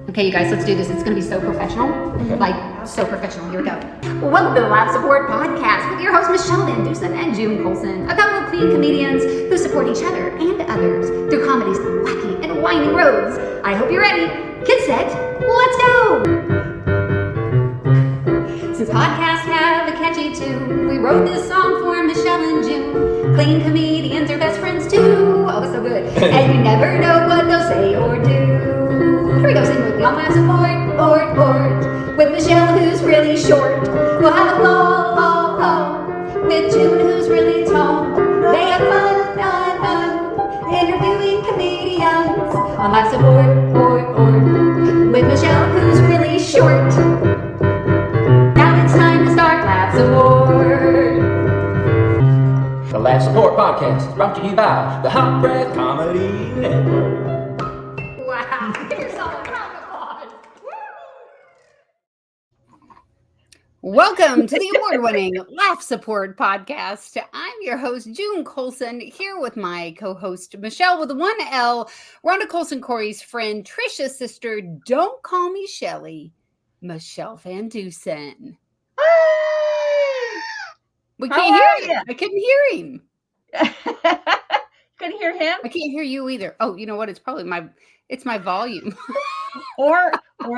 Okay, you guys, let's do this. It's going to be so professional. Like, so professional. Here we go. Welcome to the Live Support Podcast with your hosts, Michele NOSE and June Colson, a couple of clean comedians who support each other and others through comedy's wacky and winding roads. I hope you're ready. Get set. Let's go. Since podcasts have a catchy tune, we wrote this song for Michele and June. Clean comedians are best friends too. Oh, it's so good. And you never know what they'll say or do. Here we go, sing with me on Live Support, with Michele who's really short. We'll have a ball, with June who's really tall. They have fun, interviewing comedians on Live Support, with Michele who's really short. Now it's time to start Live Support. The Live Support Podcast is brought to you by the Hot Breath Comedy Network. Wow, give yourself a round of applause. Welcome to the award-winning Laugh Support Podcast. I'm your host, June Colson, here with my co-host, Michele with one L, Rhonda Colson Corey's friend, Trisha's sister, don't call me Shelly, Michele VanDusen. We can't hear him. I couldn't hear him. Couldn't hear him? I can't hear you either. Oh, you know what? It's probably my volume. or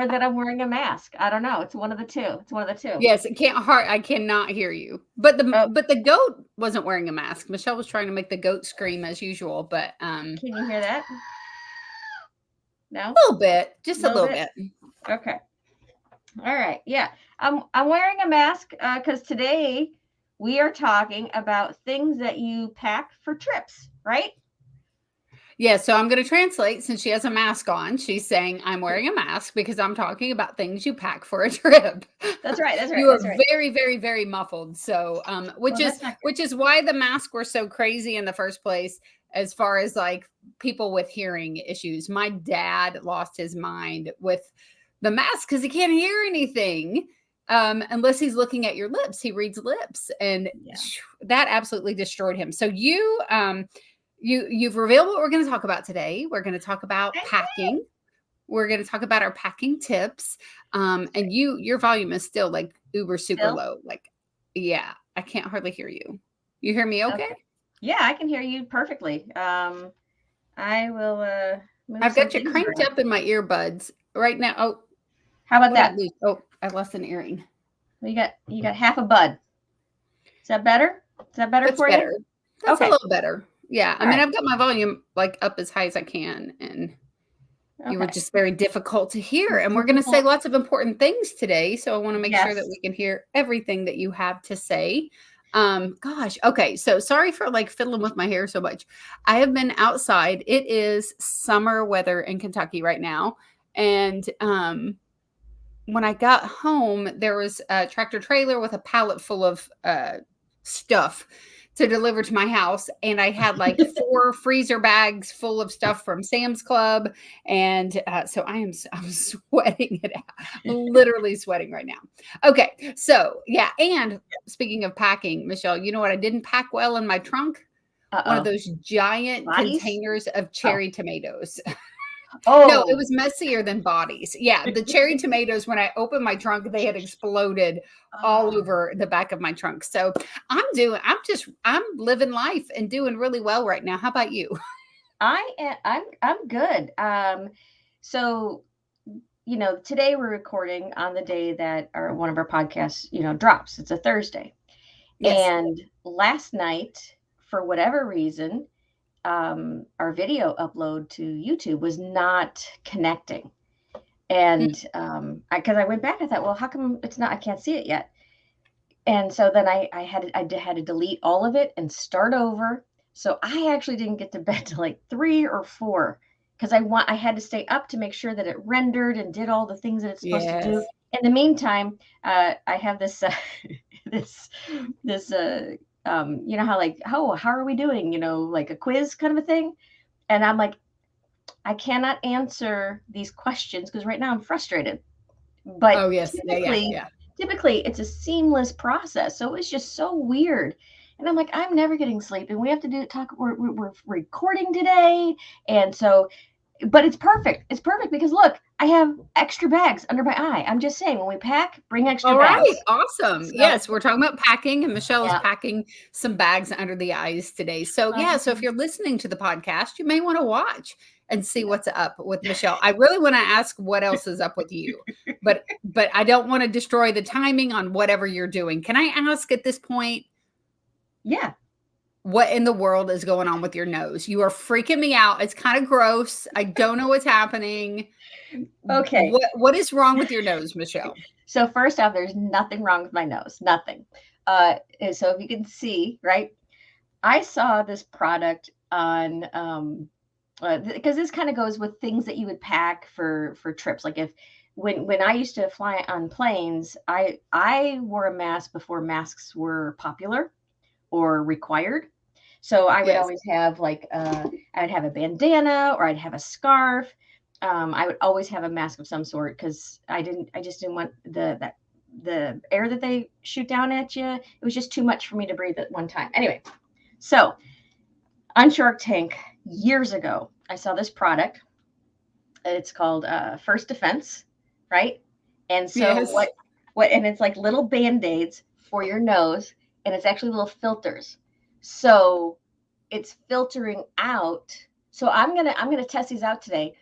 that I'm wearing a mask. I don't know. It's one of the two. Yes, I cannot hear you. But the goat wasn't wearing a mask. Michele was trying to make the goat scream as usual, but can you hear that? No? A little bit. Just a little bit. Okay. All right. Yeah. I'm wearing a mask because today we are talking about things that you pack for trips, right? Yeah, so I'm going to translate since she has a mask on. She's saying I'm wearing a mask because I'm talking about things you pack for a trip. That's right. You are very, very, very muffled. So, which is why the masks were so crazy in the first place, as far as like people with hearing issues. My dad lost his mind with the mask because he can't hear anything. Unless he's looking at your lips, he reads lips, and that absolutely destroyed him. So you've revealed what we're going to talk about today. We're going to talk about packing. We're going to talk about our packing tips. And your volume is still like super low. Like, yeah, I can't hardly hear you. You hear me okay? Yeah, I can hear you perfectly. I will. I've got you cranked up in my earbuds right now. Oh, how about that? I lost an earring. Well, you got half a bud. Is that better? That's for better. you? That's a little better. Yeah. I mean, right. I've got my volume like up as high as I can, and you were just very difficult to hear. And we're going to say lots of important things today. So I want to make sure that we can hear everything that you have to say. Gosh. Okay. So sorry for like fiddling with my hair so much. I have been outside. It is summer weather in Kentucky right now. And, when I got home, there was a tractor trailer with a pallet full of stuff to deliver to my house. And I had like 4 freezer bags full of stuff from Sam's Club. And so I'm sweating it out. I'm literally sweating right now. Okay. So yeah. And speaking of packing, Michele, you know what I didn't pack well in my trunk? One of those giant containers of cherry tomatoes. Oh no, it was messier than bodies. Yeah, the cherry tomatoes, when I opened my trunk, they had exploded all over the back of my trunk. So I'm living life and doing really well right now. How about you? I'm good. So today we're recording on the day that one of our podcasts drops. It's a Thursday. Yes. And last night, for whatever reason, our video upload to YouTube was not connecting. And because I went back, I thought, well, how come it's not? I can't see it yet. And so then I had to delete all of it and start over. So I actually didn't get to bed till like 3 or 4 because I had to stay up to make sure that it rendered and did all the things that it's supposed to do. In the meantime, I have this how are we doing? Like a quiz kind of a thing. And I'm like, I cannot answer these questions because right now I'm frustrated. But typically it's a seamless process. So it's just so weird. And I'm like, I'm never getting sleep, and we have to we're recording today. And so, but it's perfect. It's perfect because look, I have extra bags under my eye. I'm just saying, when we pack, bring extra All bags. right, awesome. So, yes, we're talking about packing, and Michele is yeah. packing some bags under the eyes today. So yeah, so if you're listening to the podcast, you may want to watch and see what's up with Michele. I really want to ask what else is up with you, but I don't want to destroy the timing on whatever you're doing. Can I ask at this point? Yeah. What in the world is going on with your nose? You are freaking me out. It's kind of gross. I don't know what's happening. Okay. What is wrong with your nose, Michele? So first off, there's nothing wrong with my nose. Nothing. So if you can see, right? I saw this product on because this kind of goes with things that you would pack for trips. Like when I used to fly on planes, I wore a mask before masks were popular or required. So I would always have I would have a bandana, or I'd have a scarf. I would always have a mask of some sort, because I just didn't want the air that they shoot down at you. It was just too much for me to breathe at one time. Anyway, so on Shark Tank years ago, I saw this product. It's called First Defense, right? And so what and it's like little Band-Aids for your nose, and it's actually little filters. So it's filtering out. So I'm gonna test these out today.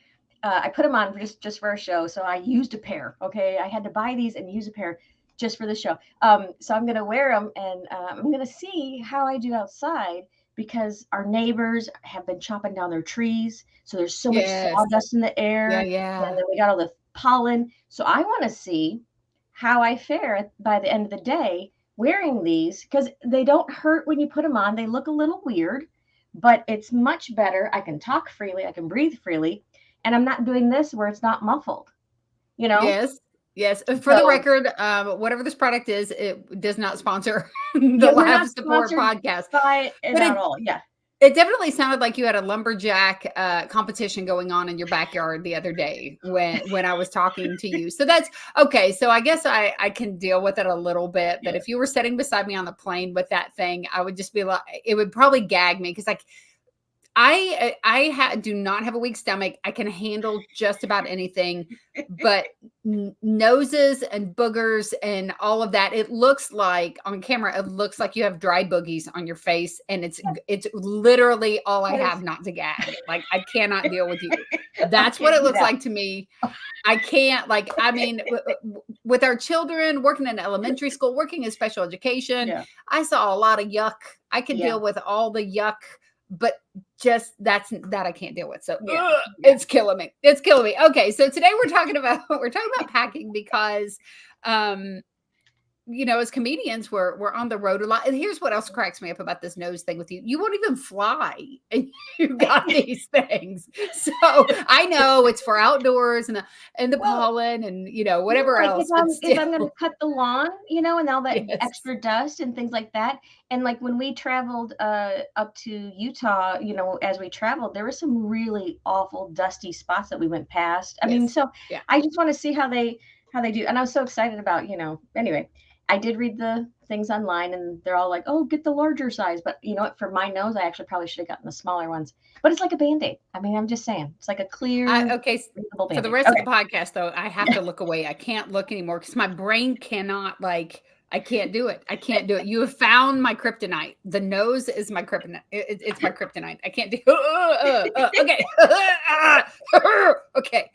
I put them on just for a show. So I used a pair. Okay, I had to buy these and use a pair just for the show. So I'm gonna wear them, and I'm gonna see how I do outside, because our neighbors have been chopping down their trees. So there's so much sawdust in the air. Yeah. And then we got all the pollen. So I want to see how I fare by the end of the day wearing these, because they don't hurt when you put them on. They look a little weird, but it's much better. I can talk freely. I can breathe freely. And I'm not doing this where it's not muffled, you know? Yes. For the record, whatever this product is, it does not sponsor the Laugh Support podcast. By it at all. Yeah. It definitely sounded like you had a lumberjack competition going on in your backyard the other day when I was talking to you. So that's okay. So I guess I can deal with it a little bit. But if you were sitting beside me on the plane with that thing, I would just be like, it would probably gag me, because like I do not have a weak stomach. I can handle just about anything, but noses and boogers and all of that. It looks like on camera, it looks like you have dry boogies on your face, and it's literally all I have not to gag. Like, I cannot deal with you. That's what it looks like to me. I can't, like, I mean, with our children, working in elementary school, working in special education, I saw a lot of yuck. I could deal with all the yuck, but just that I can't deal with. So it's killing me. It's killing me. Okay. So today we're talking about packing, because, you know, as comedians, we're on the road a lot. And here's what else cracks me up about this nose thing with you. You won't even fly, and you got these things. So I know it's for outdoors and the pollen and, you know, whatever else. If I'm going to cut the lawn, you know, and all that extra dust and things like that. And like when we traveled up to Utah, you know, as we traveled, there were some really awful dusty spots that we went past. I mean, so I just want to see how they do. And I was so excited about, you know, anyway. I did read the things online, and they're all like, oh, get the larger size. But you know what? For my nose, I actually probably should have gotten the smaller ones. But it's like a Band-Aid. I mean, I'm just saying. It's like a clear. Okay. For the rest of the podcast, though, I have to look away. I can't look anymore, because my brain cannot, like, I can't do it. I can't do it. You have found my kryptonite. The nose is my kryptonite. It's my kryptonite. I can't do okay. Okay.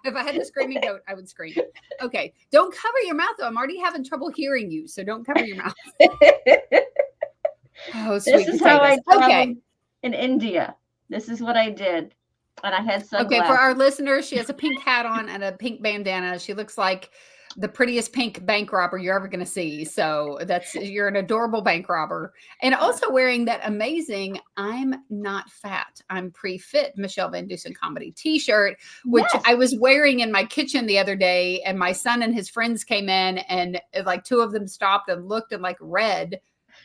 If I had the screaming goat, I would scream. Okay. Don't cover your mouth, though. I'm already having trouble hearing you. So don't cover your mouth. Oh, sweet. This is how I traveled in India. This is what I did. And I had sunglasses. Okay. For our listeners, she has a pink hat on and a pink bandana. She looks like the prettiest pink bank robber you're ever going to see. So you're an adorable bank robber. And also wearing that amazing I'm Not Fat, I'm Pre-Fit Michele VanDusen comedy t-shirt, which I was wearing in my kitchen the other day, and my son and his friends came in, and like two of them stopped and looked and like read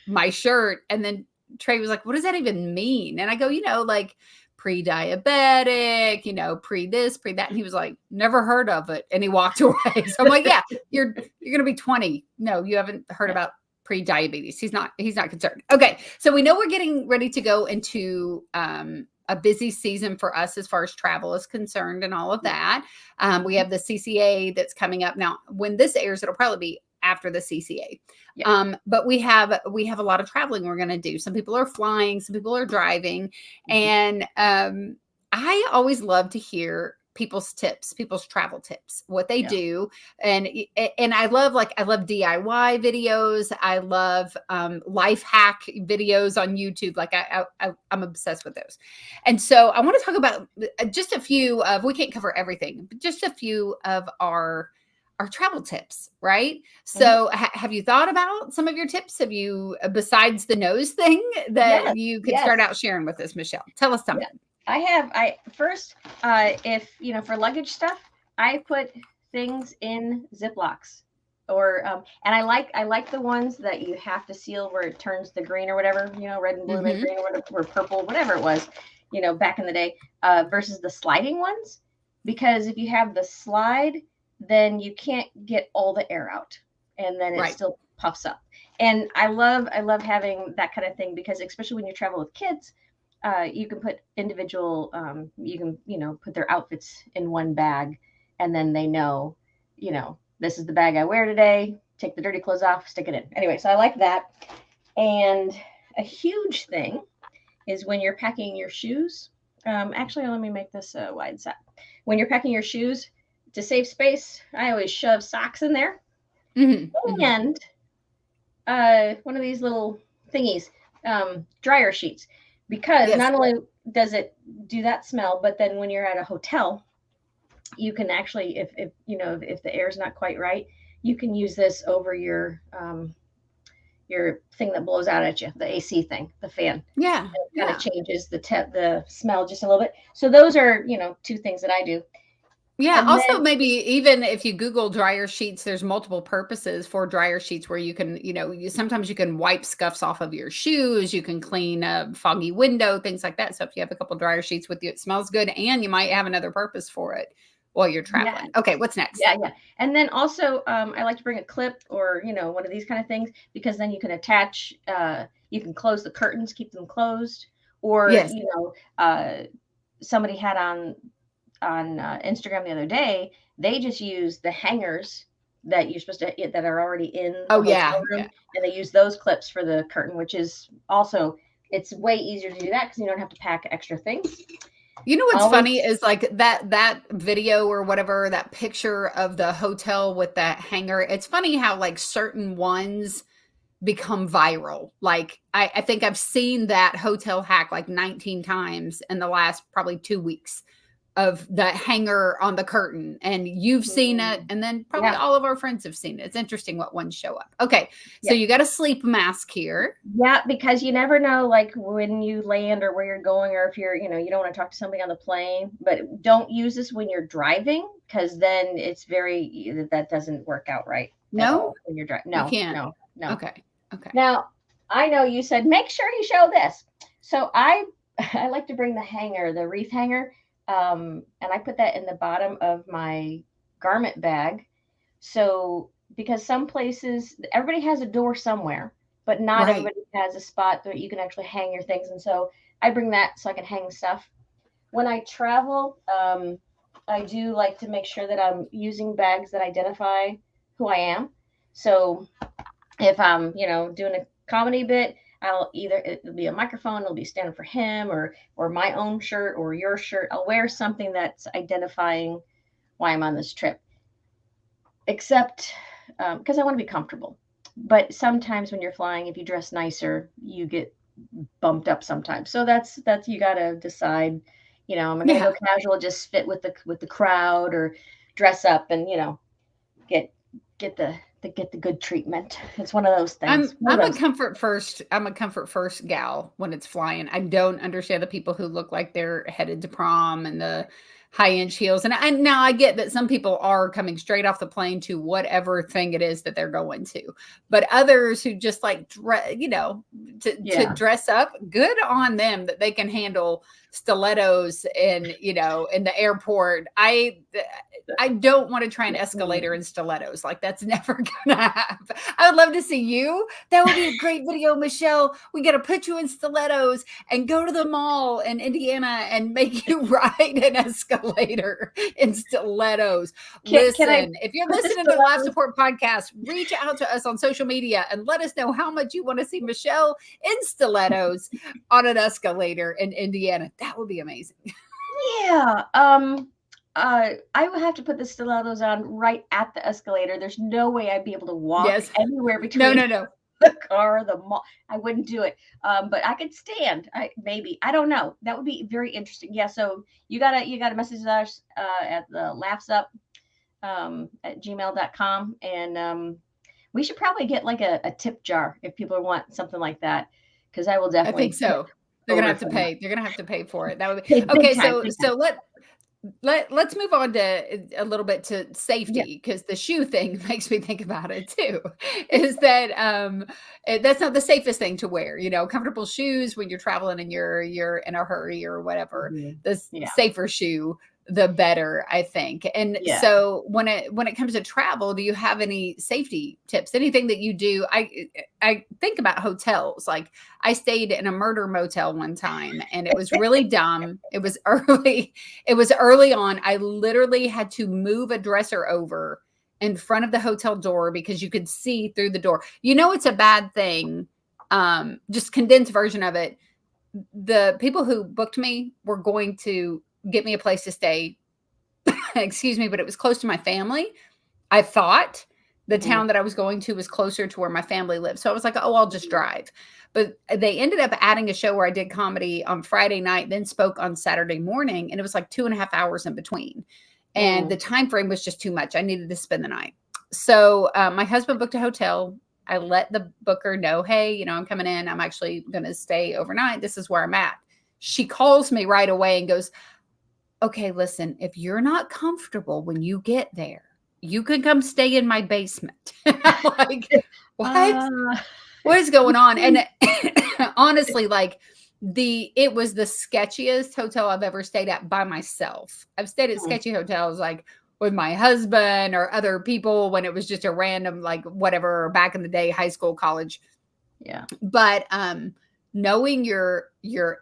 my shirt. And then Trey was like, what does that even mean? And I go, you know, like pre-diabetic, you know, pre this, pre that. And he was like, never heard of it. And he walked away. So I'm like, yeah, you're going to be 20. No, you haven't heard about pre-diabetes. He's not concerned. Okay. So we know we're getting ready to go into a busy season for us as far as travel is concerned and all of that. We have the CCA that's coming up now. When this airs, it'll probably be after the CCA. But we have a lot of traveling we're going to do. Some people are flying, some people are driving, and I always love to hear people's travel tips, what they do. And I love DIY videos. I love life hack videos on YouTube. Like I'm obsessed with those. And so I want to talk about just a few of, we can't cover everything, but just a few of our travel tips, right? So have you thought about some of your tips? Have you, besides the nose thing, that you could start out sharing with us, Michele? Tell us something. If, for luggage stuff, I put things in Ziplocs or, and I like the ones that you have to seal where it turns the green or whatever, red and blue, red, green, or whatever, or purple, whatever it was, back in the day, versus the sliding ones. Because if you have the slide, then you can't get all the air out, and then it still puffs up. And I love having that kind of thing, because especially when you travel with kids, you can put individual, you can, put their outfits in one bag, and then they know, this is the bag I wear today. Take the dirty clothes off, stick it in. Anyway, so I like that. And a huge thing is when you're packing your shoes. Actually, let me make this a wide set. When you're packing your shoes, to save space, I always shove socks in there, and one of these little thingies, dryer sheets, because not only does it do that smell, but then when you're at a hotel, you can actually, if the air's not quite right, you can use this over your thing that blows out at you, the AC thing, the fan. Yeah, it kind of changes the smell just a little bit. So those are two things that I do. Yeah. And also, maybe even if you Google dryer sheets, there's multiple purposes for dryer sheets where you can, sometimes you can wipe scuffs off of your shoes. You can clean a foggy window, things like that. So if you have a couple dryer sheets with you, it smells good, and you might have another purpose for it while you're traveling. Yeah. Okay. What's next? Yeah. And then also, I like to bring a clip or, one of these kind of things, because then you can attach, you can close the curtains, keep them closed, or, somebody had on Instagram the other day, they just use the hangers that you're supposed to, that are already in the hotel room, and they use those clips for the curtain, which is also, it's way easier to do that because you don't have to pack extra things. You know what's funny is like that video or whatever, that picture of the hotel with that hanger. It's funny how like certain ones become viral. Like I think I've seen that hotel hack like 19 times in the last probably 2 weeks, of that hanger on the curtain, and you've seen it, and then probably all of our friends have seen it. It's interesting what ones show up. Okay, so you got a sleep mask here. Yeah, because you never know, like when you land or where you're going, or if you're, you don't want to talk to somebody on the plane. But don't use this when you're driving, because then it's that doesn't work out right. No, when you're driving, no, you can't. No. Okay. Now I know you said make sure you show this, so I like to bring the hanger, the wreath hanger. And I put that in the bottom of my garment bag. So, because some places, everybody has a door somewhere, but not everybody has a spot that you can actually hang your things. And so I bring that so I can hang stuff. When I travel, I do like to make sure that I'm using bags that identify who I am. So if I'm, doing a comedy bit, it'll be a microphone, it'll be standing for him, or my own shirt or your shirt. I'll wear something that's identifying why I'm on this trip. Except because I want to be comfortable. But sometimes when you're flying, if you dress nicer, you get bumped up sometimes. So that's you got to decide, am I going to go casual, just fit with the crowd, or dress up and, get the good treatment. It's one of those things. I'm a comfort first gal when it's flying. I don't understand the people who look like they're headed to prom and the high-inch heels. And now I get that some people are coming straight off the plane to whatever thing it is that they're going to. But others who just like, to dress up, good on them that they can handle stilettos in the airport. I don't want to try an escalator in stilettos. Like, that's never gonna happen. I would love to see you. That would be a great video, Michele. We got to put you in stilettos and go to the mall in Indiana and make you ride an escalator in stilettos. Listen, if you're listening to the Life Support Podcast, reach out to us on social media and let us know how much you want to see Michele in stilettos on an escalator in Indiana. That would be amazing. Yeah. I would have to put the stilettos on right at the escalator. There's no way I'd be able to walk anywhere between no. the car, the mall. I wouldn't do it. But I could stand. I don't know. That would be very interesting. Yeah. So you gotta message us at the laughsup at gmail.com. And we should probably get like a tip jar if people want something like that. Because I will definitely. I think so. They're gonna have to pay. They're gonna have to pay for it. That would be okay. So let's move on to a little bit to safety, because the shoe thing makes me think about it too. Is that that's not the safest thing to wear? Comfortable shoes when you're traveling and you're in a hurry or whatever. The safer shoe, the better, I think. And so when it comes to travel, do you have any safety tips? Anything that you do? I think about hotels. Like, I stayed in a murder motel one time, and it was really dumb. It was early on. I literally had to move a dresser over in front of the hotel door because you could see through the door. It's a bad thing. Just condensed version of it. The people who booked me were going to get me a place to stay. Excuse me, but it was close to my family. I thought the town that I was going to was closer to where my family lived. So I was like, oh, I'll just drive. But they ended up adding a show where I did comedy on Friday night, then spoke on Saturday morning. And it was like 2.5 hours in between. And the time frame was just too much. I needed to spend the night. So my husband booked a hotel. I let the booker know, hey, I'm coming in. I'm actually going to stay overnight. This is where I'm at. She calls me right away and goes, okay, listen, if you're not comfortable when you get there, you can come stay in my basement. I'm like, what? What is going on? And honestly, like, it was the sketchiest hotel I've ever stayed at by myself. I've stayed at sketchy hotels like with my husband or other people when it was just a random, like, whatever, back in the day, high school, college. Yeah. But knowing your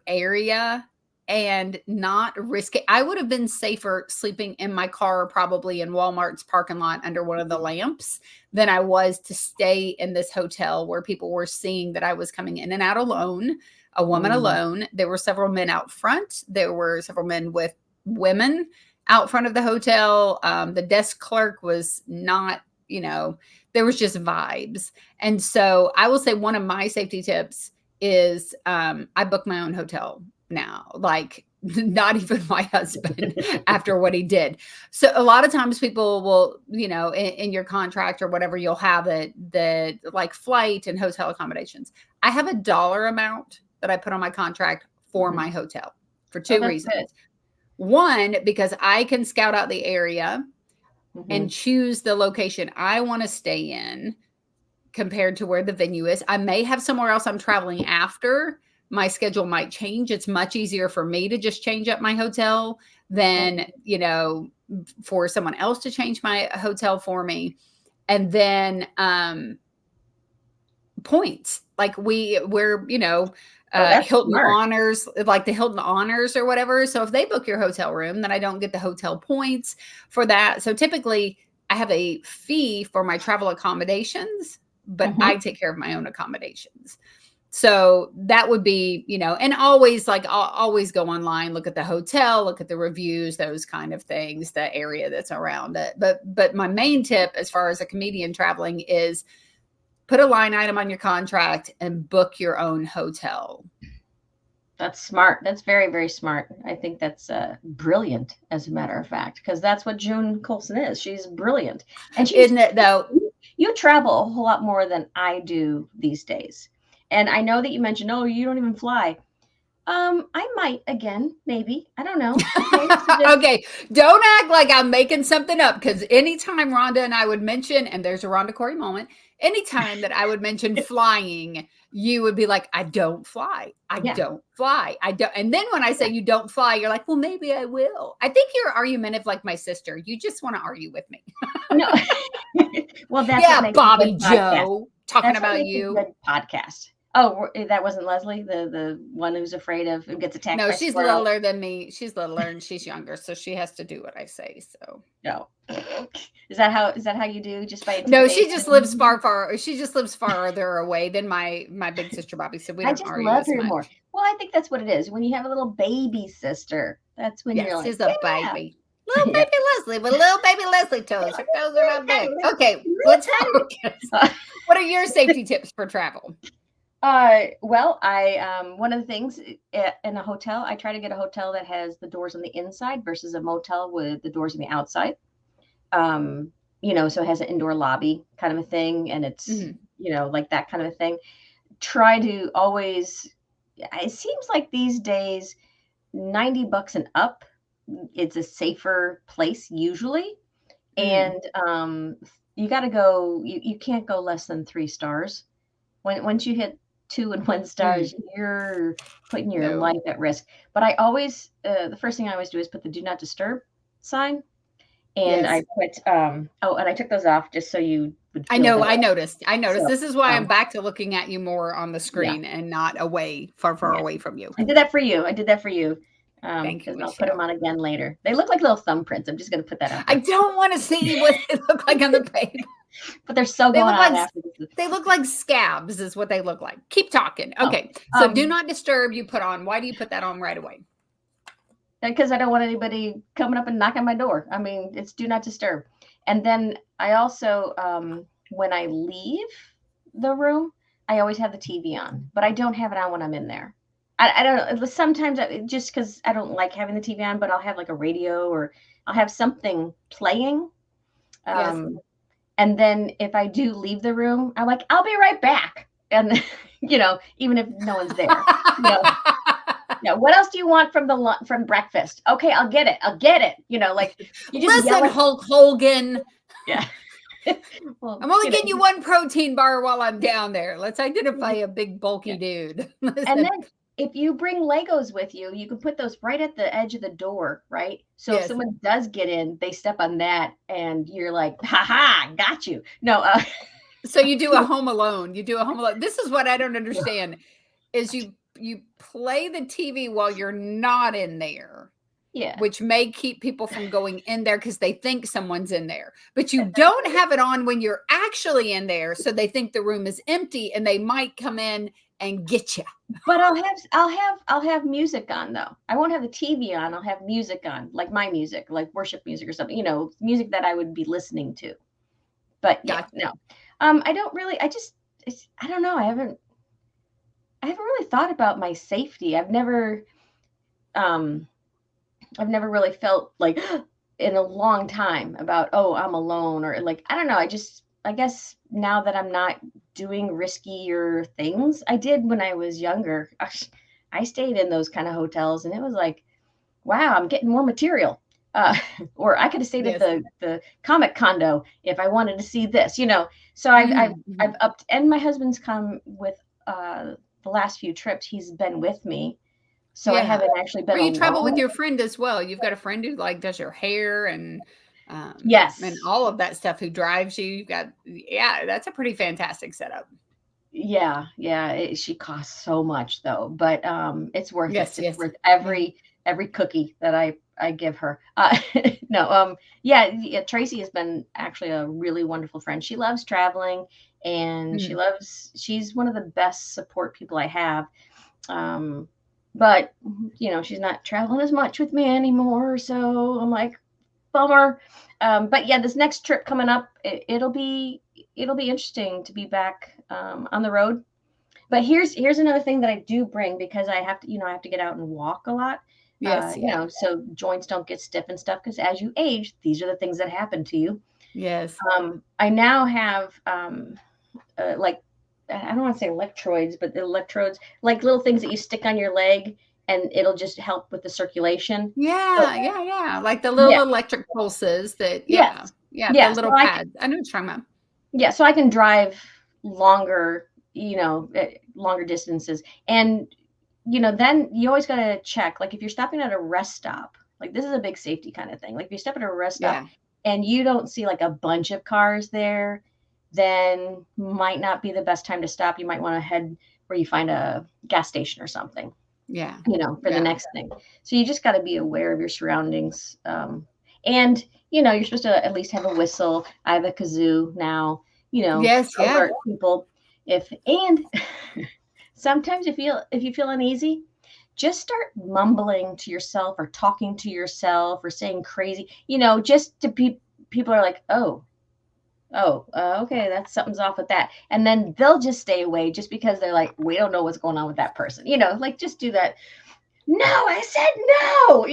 area and not risk it. I would have been safer sleeping in my car, probably in Walmart's parking lot under one of the lamps, than I was to stay in this hotel where people were seeing that I was coming in and out alone, a woman alone. There were several men out front. There were several men with women out front of the hotel. The desk clerk was not, there was just vibes. And so I will say one of my safety tips is I book my own hotel now, like, not even my husband after what he did. So a lot of times people will, in your contract or whatever, you'll have the like flight and hotel accommodations. I have a dollar amount that I put on my contract for my hotel for two reasons. Good. One, because I can scout out the area and choose the location I want to stay in compared to where the venue is. I may have somewhere else I'm traveling after. My schedule might change. It's much easier for me to just change up my hotel than, for someone else to change my hotel for me. And then points, like we're Hilton Honors, like the Hilton Honors or whatever. So if they book your hotel room, then I don't get the hotel points for that. So typically I have a fee for my travel accommodations, but I take care of my own accommodations. So that would be, and always, like, I'll always go online, look at the hotel, look at the reviews, those kind of things, the area that's around it. But my main tip as far as a comedian traveling is put a line item on your contract and book your own hotel. That's smart. That's very, very smart. I think that's brilliant, as a matter of fact, because that's what June Colson is. She's brilliant. And isn't it, though? You travel a whole lot more than I do these days. And I know that you mentioned, oh, you don't even fly. I might again, maybe. I don't know. Okay, so just, Okay, don't act like I'm making something up, because anytime Rhonda and I would mention, and there's a Rhonda Corey moment, anytime that I would mention flying, you would be like, I don't fly. I yeah, don't fly. I don't. And then when I say yeah. you don't fly, you're like, well, maybe I will. I think you're argumentative like my sister. You just want to argue with me. No. Well, that's what Yeah, makes a Bobby good podcast. Joe, talking That's what about makes a you. good podcast. Oh, that wasn't Leslie, the one who's afraid of who gets attacked No, by she's squirrels. littler than me. She's littler and she's younger, so she has to do what I say. So No. Is that how you do, just by no, intimidation? she just lives far. She just lives farther away than my big sister Bobby. So we I don't just argue love as her much. more. Well, I think that's what it is. When you have a little baby sister, that's when you're Yes, like, she's a yeah. baby. Little Yeah. baby Leslie with little baby Leslie toes. Her toes are not big. Okay, let's focus. What are your safety tips for travel? Well, one of the things in a hotel, I try to get a hotel that has the doors on the inside versus a motel with the doors on the outside. So it has an indoor lobby kind of a thing, and it's like that kind of a thing. Try to always. It seems like these days, $90 and up, it's a safer place usually, and you got to go. You can't go less than 3 stars. Once you hit 2 and 1 stars, you're putting your life at risk. But I always, the first thing I always do is put the do not disturb sign. And I put, and I took those off just so you would feel I know, better. I noticed. So, This is why I'm back to looking at you more on the screen and not far away from you. I did that for you. Thank you, Because I'll put them Michele. on again later. They look like little thumbprints. I'm just going to put that out I there. don't want to see what they look like on the paper. But they're so going on after this. They look like scabs is what they look like. Keep talking. Okay. So do not disturb you put on. Why do you put that on right away? Because I don't want anybody coming up and knocking on my door. I mean, it's do not disturb. And then I also, when I leave the room, I always have the TV on, but I don't have it on when I'm in there. I don't know. Sometimes just because I don't like having the TV on, but I'll have like a radio or I'll have something playing. And then if I do leave the room, I'm like, I'll be right back. And, even if no one's there. Yeah. What else do you want from breakfast? Okay, I'll get it. You just listen, Hulk Hogan. Yeah. Well, I'm only getting you one protein bar while I'm down there. Let's identify a big bulky dude. And then if you bring Legos with you, you can put those right at the edge of the door, right? So if someone does get in, they step on that and you're like, ha, got you. No. So you do a Home Alone. This is what I don't understand is you play the TV while you're not in there. Yeah. Which may keep people from going in there because they think someone's in there. But you don't have it on when you're actually in there. So they think the room is empty and they might come in and get you. But I'll have music on though. I won't have the TV on. I'll have music on, like my music, like worship music or something, music that I would be listening to. But yeah, no. I don't really, I don't know. I haven't really thought about my safety. I've never really felt like in a long time about, I'm alone or like, I don't know. I guess now that I'm not doing riskier things, I did when I was younger. I stayed in those kind of hotels and it was like, wow, I'm getting more material. Or I could have stayed at the comic condo if I wanted to see this, So I've upped, and my husband's come with the last few trips. He's been with me. So I haven't actually been alone. You travel with your friend as well. You've got a friend who does your hair and yes, and all of that stuff, who drives you. You've got that's a pretty fantastic setup. Yeah. She costs so much though, but it's worth it. It's worth every cookie that I give her. No, Tracy has been actually a really wonderful friend. She loves traveling and she's one of the best support people I have. But she's not traveling as much with me anymore. So I'm like, bummer. But yeah, this next trip coming up, it'll be interesting to be back on the road. But here's another thing that I do bring, because I have to get out and walk a lot. Yes. So joints don't get stiff and stuff, because as you age, these are the things that happen to you. Yes. I now have I don't want to say electrodes, but the electrodes, like little things that you stick on your leg and it'll just help with the circulation. Yeah. Like the little electric pulses that, Yes. the little pads. I know what you're talking about. Yeah, so I can drive longer, longer distances. And, then you always got to check, like if you're stopping at a rest stop, like this is a big safety kind of thing. Like if you stop at a rest stop and you don't see like a bunch of cars there, then might not be the best time to stop. You might want to head where you find a gas station or something. Yeah. For the next thing. So you just got to be aware of your surroundings. And, you're supposed to at least have a whistle. I have a kazoo now, alert people. And sometimes if you feel uneasy, just start mumbling to yourself or talking to yourself or saying crazy, just to people are like, okay, that's something's off with that. And then they'll just stay away just because they're like, we don't know what's going on with that person. Like just do that. No, I said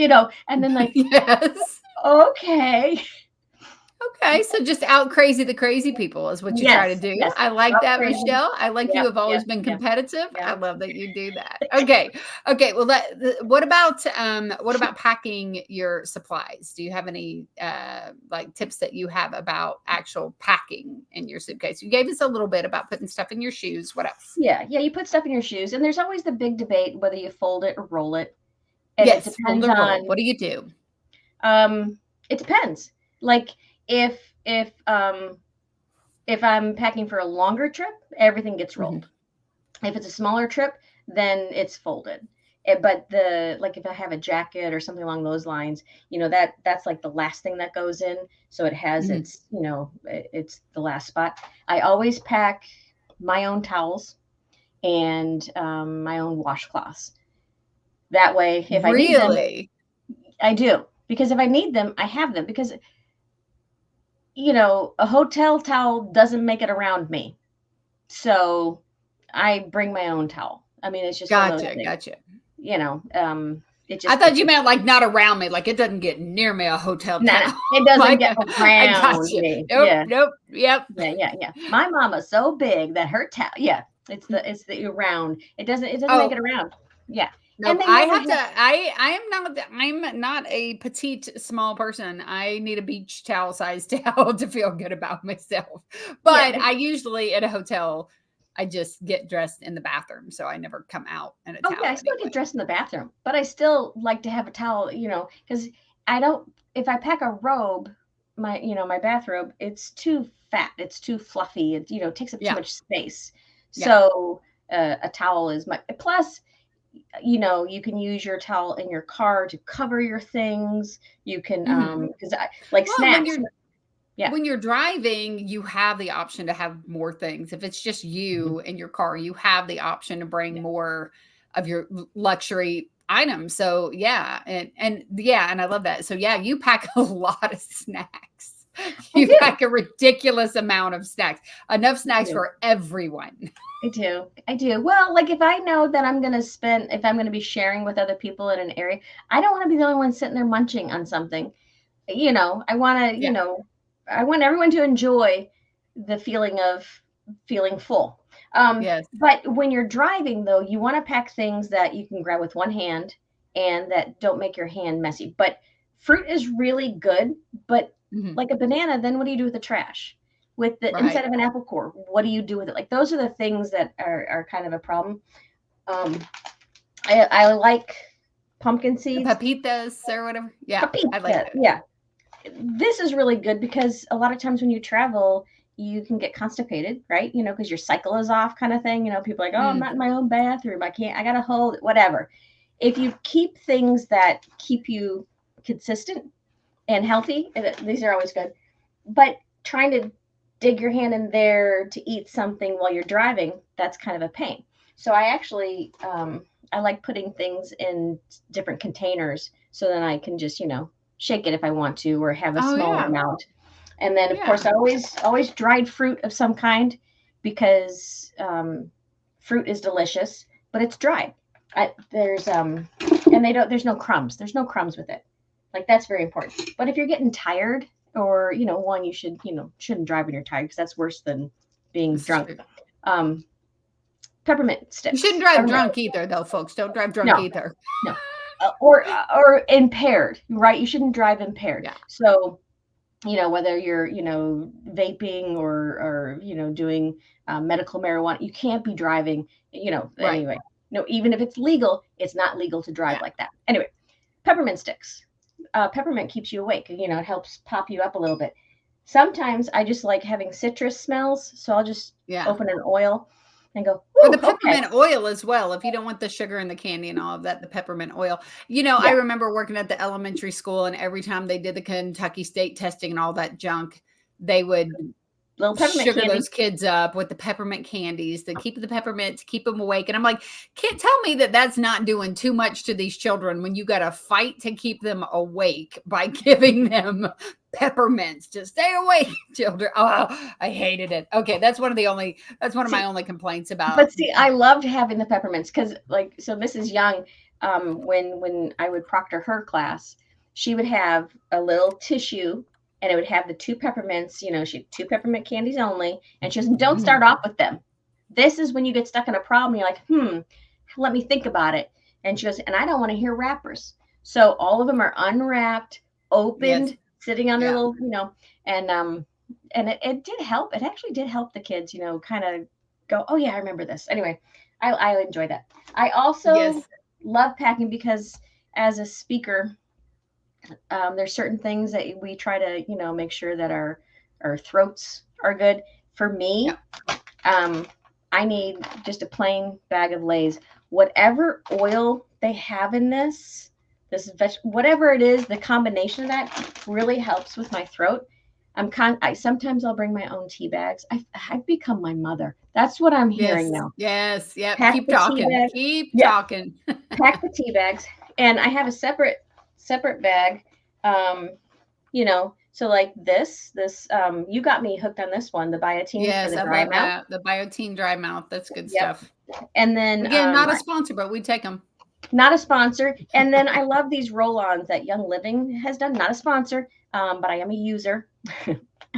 no, and then like, yes. Okay. Okay, so just out crazy the crazy people is what you try to do. Yes. I like out that, crazy. Michele. I like you have always been competitive. I love that you do that. Okay. Well, what about packing your supplies? Do you have any like tips that you have about actual packing in your suitcase? You gave us a little bit about putting stuff in your shoes. What else? Yeah, you put stuff in your shoes, and there's always the big debate whether you fold it or roll it. And yes, it depends on what do you do? It depends. Like if I'm packing for a longer trip, everything gets rolled. If it's a smaller trip, then it's folded. But if I have a jacket or something along those lines, that's like the last thing that goes in. So it has its, it's the last spot. I always pack my own towels and my own washcloths. That way, if I need them, I do. Because if I need them, I have them. Because a hotel towel doesn't make it around me. So I bring my own towel. I mean, it's just gotcha. I thought you meant like not around me, like it doesn't get near me, a hotel towel. It doesn't get around me. Nope. Yep. Yeah. My mama's so big that her towel, it's the around. It doesn't make it around. Yeah. No, I'm not a petite small person. I need a beach towel size towel to feel good about myself. But I usually at a hotel, I just get dressed in the bathroom. So I never come out in a towel. I still get dressed in the bathroom, but I still like to have a towel, because if I pack a robe, my bathrobe, it's too fat. It's too fluffy. It takes up too much space. Yeah. So a towel is plus, you can use your towel in your car to cover your things. You can, because snacks. When you're driving, you have the option to have more things. If it's just you in your car, you have the option to bring more of your luxury items. So and I love that. So you pack a lot of snacks. You pack a ridiculous amount of snacks. Enough snacks for everyone. I do. Well, like if I know that if I'm going to be sharing with other people in an area, I don't want to be the only one sitting there munching on something. I want to, I want everyone to enjoy the feeling of feeling full. But when you're driving, though, you want to pack things that you can grab with one hand and that don't make your hand messy. But fruit is really good. But like a banana, then what do you do with the trash? With the inside of an apple core, what do you do with it? Like those are the things that are kind of a problem. I like pumpkin seeds, pepitas or whatever. Yeah, pepitas, I like that. Yeah, this is really good because a lot of times when you travel, you can get constipated, right? Because your cycle is off, kind of thing. People are like, oh, I'm not in my own bathroom. I gotta hold it, whatever. If you keep things that keep you consistent and healthy, these are always good. But trying to dig your hand in there to eat something while you're driving, that's kind of a pain. So I actually, I like putting things in different containers so then I can just, shake it if I want to, or have a smaller amount. And then of course I always dried fruit of some kind because fruit is delicious, but it's dried. There's there's no crumbs. There's no crumbs with it. Like that's very important. But if you're getting tired, or you shouldn't drive when you're tired because that's worse than being drunk. peppermint sticks. You shouldn't drive Peppermint. drunk either, though, folks. Don't drive drunk either. No. Or impaired, right? You shouldn't drive impaired. Yeah. So, whether you're, vaping or doing medical marijuana, you can't be driving, anyway. No, even if it's legal, it's not legal to drive like that. Anyway, peppermint sticks. Peppermint keeps you awake. It helps pop you up a little bit. Sometimes I just like having citrus smells, so I'll just open an oil and go, or the peppermint oil as well. If you don't want the sugar and the candy and all of that, the peppermint oil. I remember working at the elementary school, and every time they did the Kentucky state testing and all that junk, they would sugar those kids up with the peppermint candies to keep the peppermint, to keep them awake. And I'm like, can't tell me that that's not doing too much to these children when you got to fight to keep them awake by giving them peppermints to stay awake, children. Oh, I hated it. Okay, that's one of my only complaints about. But see, I loved having the peppermints because, so Mrs. Young, when I would proctor her class, she would have a little tissue. And it would have the 2 peppermints, she had 2 peppermint candies only. And she goes, don't start off with them. This is when you get stuck in a problem. You're like, let me think about it. And she goes, and I don't want to hear wrappers. So all of them are unwrapped, opened, sitting on their little, and it did help. It actually did help the kids, kind of go, oh yeah, I remember this. Anyway, I enjoy that. I also love packing because as a speaker, there's certain things that we try to, make sure that our throats are good. For me, I need just a plain bag of Lay's. Whatever oil they have in this whatever it is, the combination of that really helps with my throat. Sometimes I'll bring my own tea bags. I've become my mother. That's what I'm hearing now. Yes. Yeah. Keep talking. Keep talking. Pack the tea bags, and I have a separate bag. So like this, you got me hooked on this one, the Biotine for the dry mouth. The Biotine dry mouth. That's good stuff. And then again, not a sponsor, but we take them. Not a sponsor. And then I love these roll-ons that Young Living has done. Not a sponsor, but I am a user.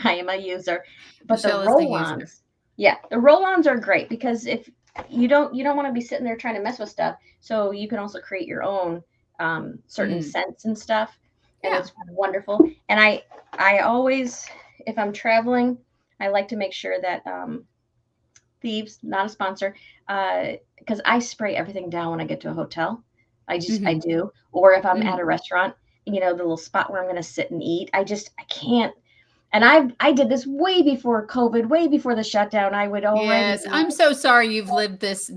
I am a user. But Michele the roll-ons, the roll-ons are great because if you don't want to be sitting there trying to mess with stuff, so you can also create your own certain scents and stuff. And it's wonderful. And I always, if I'm traveling, I like to make sure that Thieves, not a sponsor, because I spray everything down when I get to a hotel. I do. Or if I'm at a restaurant, the little spot where I'm going to sit and eat, I can't. And I did this way before COVID, way before the shutdown. I would already. Yes, I'm so sorry you've lived this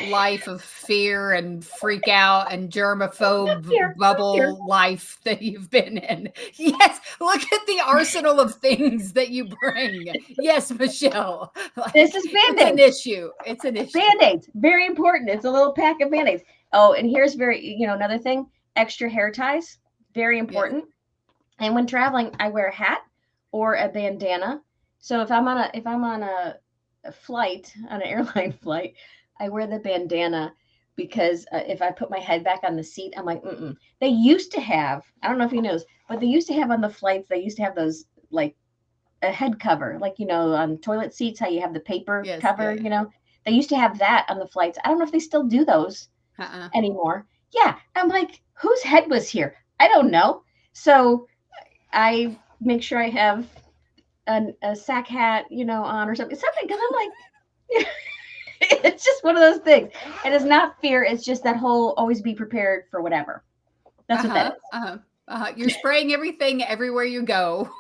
life of fear and freak out and germaphobe bubble life that you've been in. Yes, look at the arsenal of things that you bring. Yes, Michele. This is Band-Aids. It's an issue. Band-Aids, very important. It's a little pack of Band-Aids. Oh, and here's another thing, extra hair ties, very important. Yes. And when traveling, I wear a hat or a bandana. So if I'm on a flight, on an airline flight, I wear the bandana because if I put my head back on the seat, I'm like, They used to have, I don't know if you know, but they used to have on the flights, they used to have those like a head cover, like, on toilet seats, how you have the paper cover, they used to have that on the flights. I don't know if they still do those anymore. Yeah. I'm like, whose head was here? I don't know. So I make sure I have a sack hat, on or something because I'm like, it's just one of those things. And it's not fear. It's just that whole always be prepared for whatever. That's what that is. You're spraying everything everywhere you go.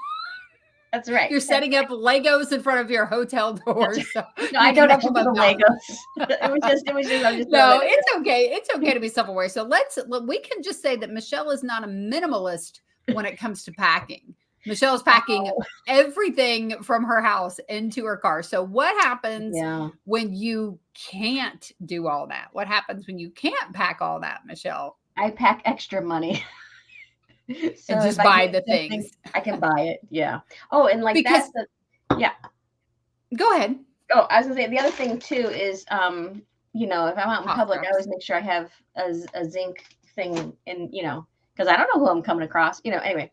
That's right. You're setting up Legos in front of your hotel doors. So no, I don't actually do the Legos. It was just. No, it's okay. It's okay to be self-aware. So we can just say that Michele is not a minimalist when it comes to packing. Michele's packing everything from her house into her car. So what happens when you can't do all that? What happens when you can't pack all that, Michele? I pack extra money. So and just buy the things. I can buy it. Yeah. Oh, and because, Go ahead. Oh, I was gonna say the other thing too is, if I'm out in public, I always make sure I have a zinc thing in, because I don't know who I'm coming across. Anyway.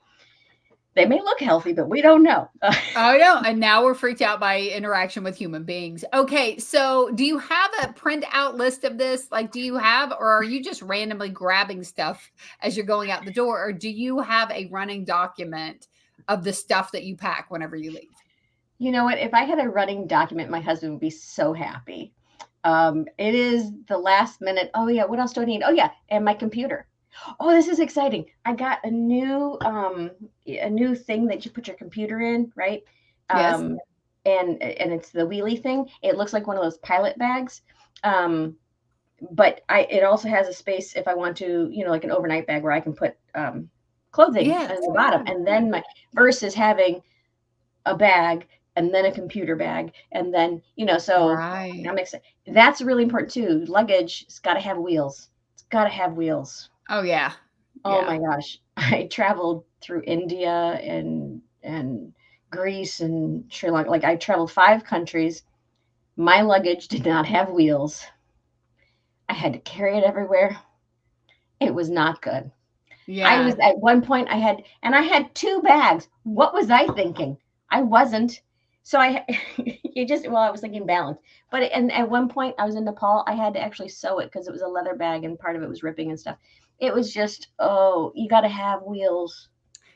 They may look healthy, but we don't know. Oh, no. And now we're freaked out by interaction with human beings. Okay. So do you have a print out list of this? Like, do you have, or are you just randomly grabbing stuff as you're going out the door? Or do you have a running document of the stuff that you pack whenever you leave? You know what? If I had a running document, my husband would be so happy. It is the last minute. Oh yeah. What else do I need? Oh yeah. And my computer. Oh, this is exciting. I got a new thing that you put your computer in, right? Yes. And it's the wheelie thing. It looks like one of those pilot bags. But it also has a space if I want to, like an overnight bag where I can put clothing Yes. on the bottom. And then versus having a bag and then a computer bag and then, so Right. I'm excited. That's really important too. Luggage, it's got to have wheels. It's got to have wheels. Oh yeah. Oh Yeah. my gosh. I traveled through India and Greece and Sri Lanka. Like I traveled 5 countries. My luggage did not have wheels. I had to carry it everywhere. It was not good. Yeah. I was at one point I had 2 bags. What was I thinking? I wasn't. So I was thinking balance. But and at one point I was in Nepal, I had to actually sew it because it was a leather bag and part of it was ripping and stuff. It was just, you got to have wheels.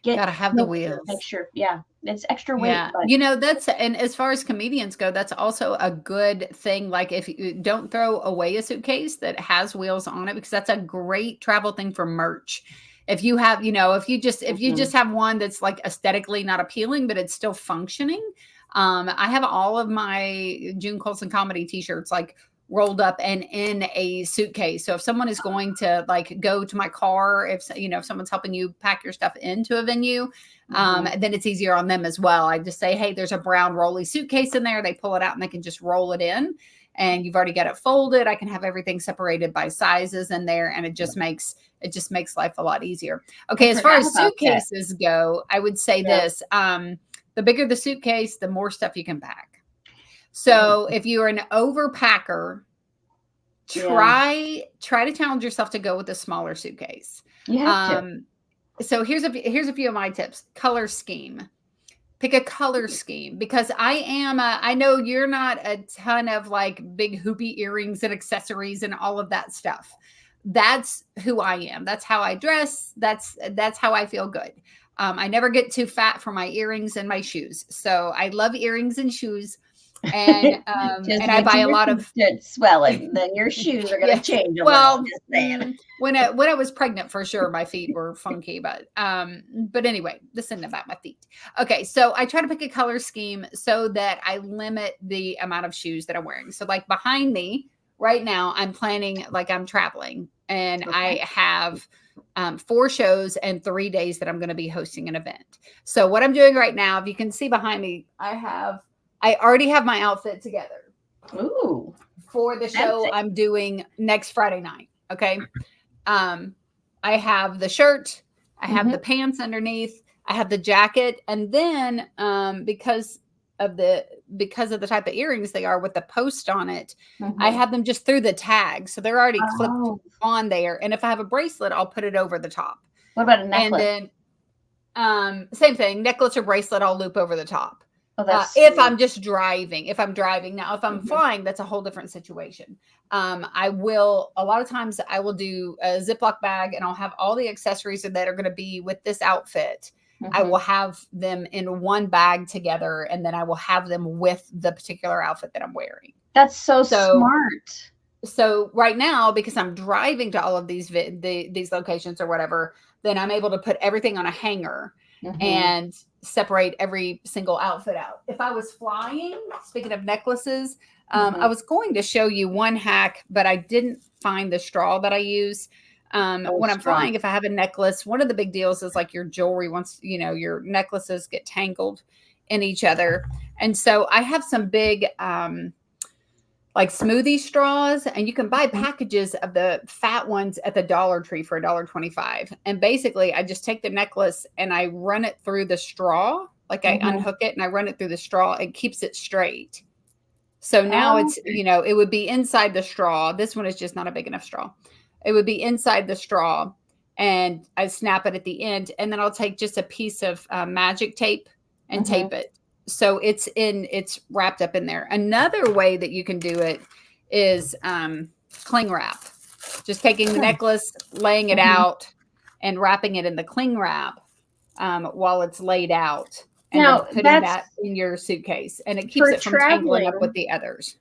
Gotta have the wheels. Make sure, yeah, it's extra weight. Yeah, But and as far as comedians go, that's also a good thing. Like if you don't throw away a suitcase that has wheels on it, because that's a great travel thing for merch. If you have, if you just have one that's like aesthetically not appealing, but it's still functioning. I have all of my June Colson comedy t-shirts like rolled up and in a suitcase. So if someone is going to like go to my car, if someone's helping you pack your stuff into a venue, then it's easier on them as well. I just say, hey, there's a brown rolly suitcase in there. They pull it out and they can just roll it in, and you've already got it folded. I can have everything separated by sizes in there, and it just makes life a lot easier. Okay, as far as suitcases go, I would say this: the bigger the suitcase, the more stuff you can pack. So if you're an overpacker, try to challenge yourself to go with a smaller suitcase. You have to. So here's a few of my tips. Color scheme. Pick a color scheme, because I know you're not a ton of like big hoopy earrings and accessories and all of that stuff. That's who I am. That's how I dress. That's how I feel good. I never get too fat for my earrings and my shoes. So I love earrings and shoes. And and I buy a lot of swelling. Then your shoes are going to change a little. When I was pregnant, for sure, my feet were funky, but anyway, this isn't about my feet. Okay, so I try to pick a color scheme so that I limit the amount of shoes that I'm wearing. So like behind me right now, I'm planning, like I'm traveling, and I have 4 shows and 3 days that I'm going to be hosting an event. So what I'm doing right now, if you can see behind me, I already have my outfit together. Ooh. For the show I'm doing next Friday night. Okay. I have the shirt, I have the pants underneath, I have the jacket, and then because of the type of earrings they are with the post on it, I have them just through the tag. So they're already clipped on there. And if I have a bracelet, I'll put it over the top. What about a necklace? And then same thing, necklace or bracelet, I'll loop over the top. If I'm just driving. If I'm driving. Now, if I'm flying, that's a whole different situation. A lot of times I will do a Ziploc bag, and I'll have all the accessories that are going to be with this outfit. I will have them in one bag together, and then I will have them with the particular outfit that I'm wearing. That's so smart. So right now, because I'm driving to all of these locations or whatever, then I'm able to put everything on a hanger and separate every single outfit out. If I was flying, speaking of necklaces, I was going to show you one hack, but I didn't find the straw that I use. When I'm flying, if I have a necklace, one of the big deals is like your jewelry, once your necklaces get tangled in each other. And so I have some big like smoothie straws, and you can buy packages of the fat ones at the Dollar Tree for $1.25. And basically I just take the necklace and I run it through the straw. Like I unhook it and I run it through the straw. It keeps it straight. So now it's, it would be inside the straw. This one is just not a big enough straw. It would be inside the straw. and I snap it at the end, and then I'll take just a piece of magic tape and tape it. So it's wrapped up in there. Another way that you can do it is cling wrap. Just taking the necklace, laying it out, and wrapping it in the cling wrap while it's laid out. And then putting that in your suitcase. And it keeps it from tangling up with the others.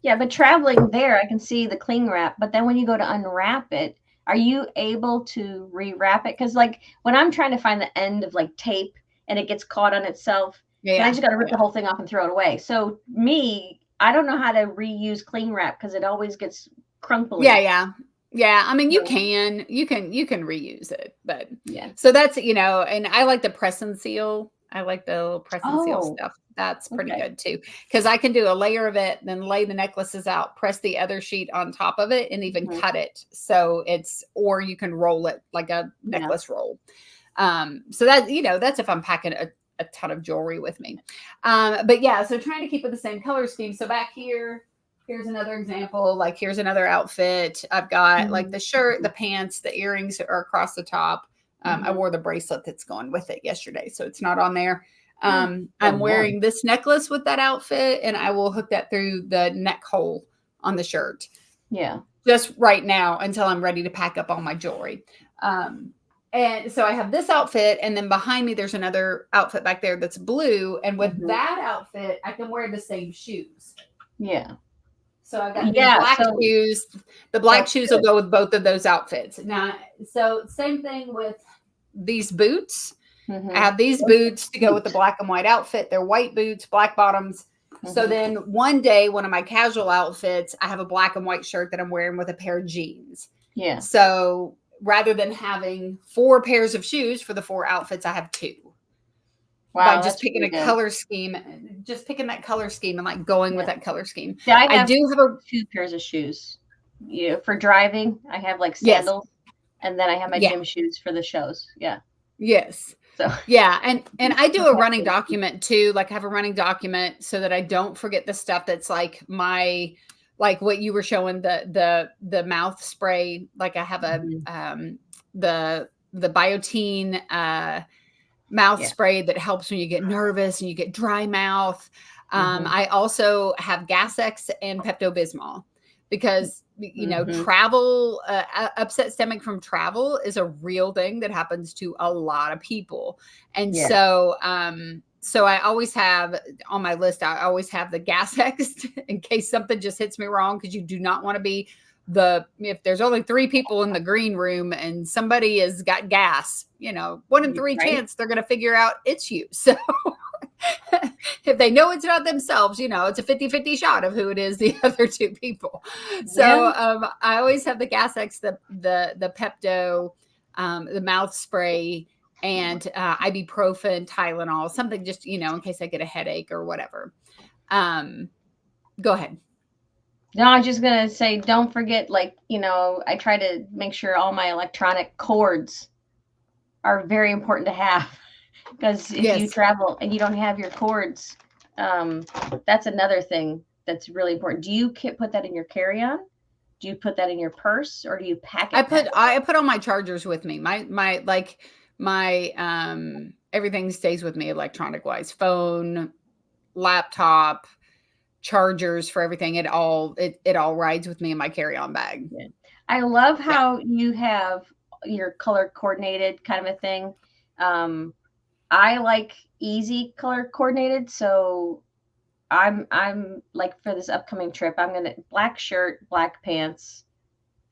Yeah, but traveling there, I can see the cling wrap. But then when you go to unwrap it, are you able to rewrap it? Because like when I'm trying to find the end of like tape and it gets caught on itself, and I just got to rip the whole thing off and throw it away. So I don't know how to reuse cling wrap because it always gets crunkly. Yeah. I mean, you can reuse it, but so that's, and I like the press and seal. I like the little press and seal stuff. That's pretty good too. Cause I can do a layer of it, then lay the necklaces out, press the other sheet on top of it and even cut it. So or you can roll it like a necklace roll. So that, that's if I'm packing a ton of jewelry with me. But yeah, so trying to keep with the same color scheme. So back here's another example. Like here's another outfit. I've got like the shirt, the pants, the earrings are across the top. I wore the bracelet that's going with it yesterday, so it's not on there. I'm wearing this necklace with that outfit, and I will hook that through the neck hole on the shirt. Yeah. Just right now until I'm ready to pack up all my jewelry. And so I have this outfit, and then behind me, there's another outfit back there that's blue. And with that outfit, I can wear the same shoes. Yeah. So I've got these black shoes. The black shoes will go with both of those outfits. Now, so same thing with these boots. I have these boots to go with the black and white outfit. They're white boots, black bottoms. So then one day, one of my casual outfits, I have a black and white shirt that I'm wearing with a pair of jeans. Yeah. So rather than having 4 pairs of shoes for the 4 outfits, I have 2. Wow, by just picking a color scheme, that color scheme and like going with that color scheme. Yeah, I do have 2 pairs of shoes. For driving, I have like sandals, and then I have my gym shoes for the shows. Yeah. Yes. So yeah, and I do a running document too. Like I have a running document so that I don't forget the stuff that's like what you were showing, the mouth spray. Like I have the Biotine mouth spray that helps when you get nervous and you get dry mouth. I also have Gas-X and Pepto-Bismol because travel, upset stomach from travel is a real thing that happens to a lot of people. And so I always have on my list, I always have the Gas-X in case something just hits me wrong. Cause you do not want to be if there's only 3 people in the green room and somebody has got gas, 1 in 3 chance they're going to figure out it's you. So if they know it's not themselves, it's a 50-50 shot of who it is, the other 2 people. So I always have the Gas-X, the Pepto, the mouth spray, and ibuprofen, Tylenol, something just, in case I get a headache or whatever. Go ahead. No, I was just going to say, don't forget, I try to make sure all my electronic cords are very important to have. Because if you travel and you don't have your cords, that's another thing that's really important. Do you put that in your carry-on? Do you put that in your purse, or do you pack it? I put all my chargers with me. My everything stays with me electronic wise. Phone, laptop, chargers for everything. It all rides with me in my carry-on bag. Yeah. I love how you have your color coordinated kind of a thing. I like easy color coordinated. So I'm like, for this upcoming trip, I'm going to black shirt, black pants,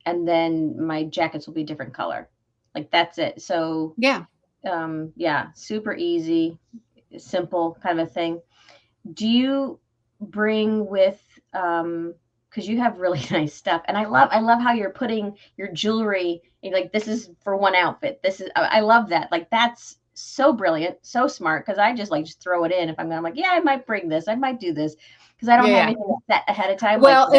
and then my jackets will be different color. Like that's it. So super easy, simple kind of a thing. Do you bring with, because you have really nice stuff, and I love how you're putting your jewelry, like this is for one outfit. I love that. Like that's so brilliant, so smart, because I just throw it in if I'm like, I might bring this, I might do this, because I don't have anything set ahead of time. Well,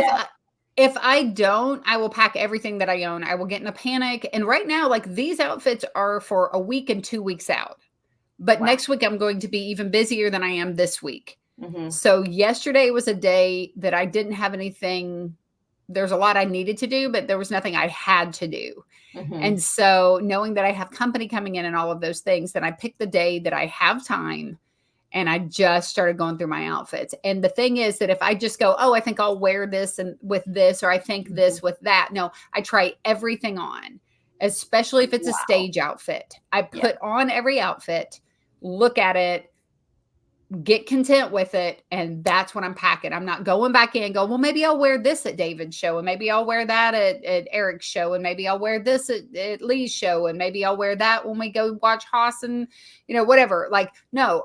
if I don't, I will pack everything that I own. I will get in a panic. And right now, like these outfits are for a week and 2 weeks out. But next week, I'm going to be even busier than I am this week. So yesterday was a day that I didn't have anything there's a lot I needed to do, but there was nothing I had to do. Mm-hmm. And so knowing that I have company coming in and all of those things, then I pick the day that I have time. And I just started going through my outfits. And the thing is that if I just go, oh, I think I'll wear this and with this, or I think this with that. No, I try everything on, especially if it's a stage outfit. I put on every outfit, look at it, get content with it. And that's what I'm packing. I'm not going back in and go, well, maybe I'll wear this at David's show. And maybe I'll wear that at Eric's show. And maybe I'll wear this at Lee's show. And maybe I'll wear that when we go watch Haas and, whatever. Like, no,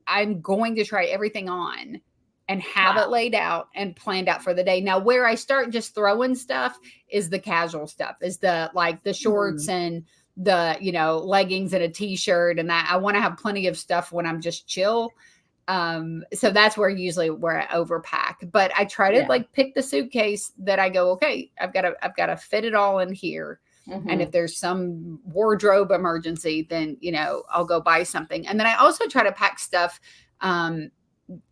I'm going to try everything on and have it laid out and planned out for the day. Now, where I start just throwing stuff is the casual stuff, is the shorts and the, leggings and a t-shirt, and that I want to have plenty of stuff when I'm just chill. So that's where I overpack, but I try to pick the suitcase that I go, okay, I've got to fit it all in here. Mm-hmm. And if there's some wardrobe emergency, then, I'll go buy something. And then I also try to pack stuff.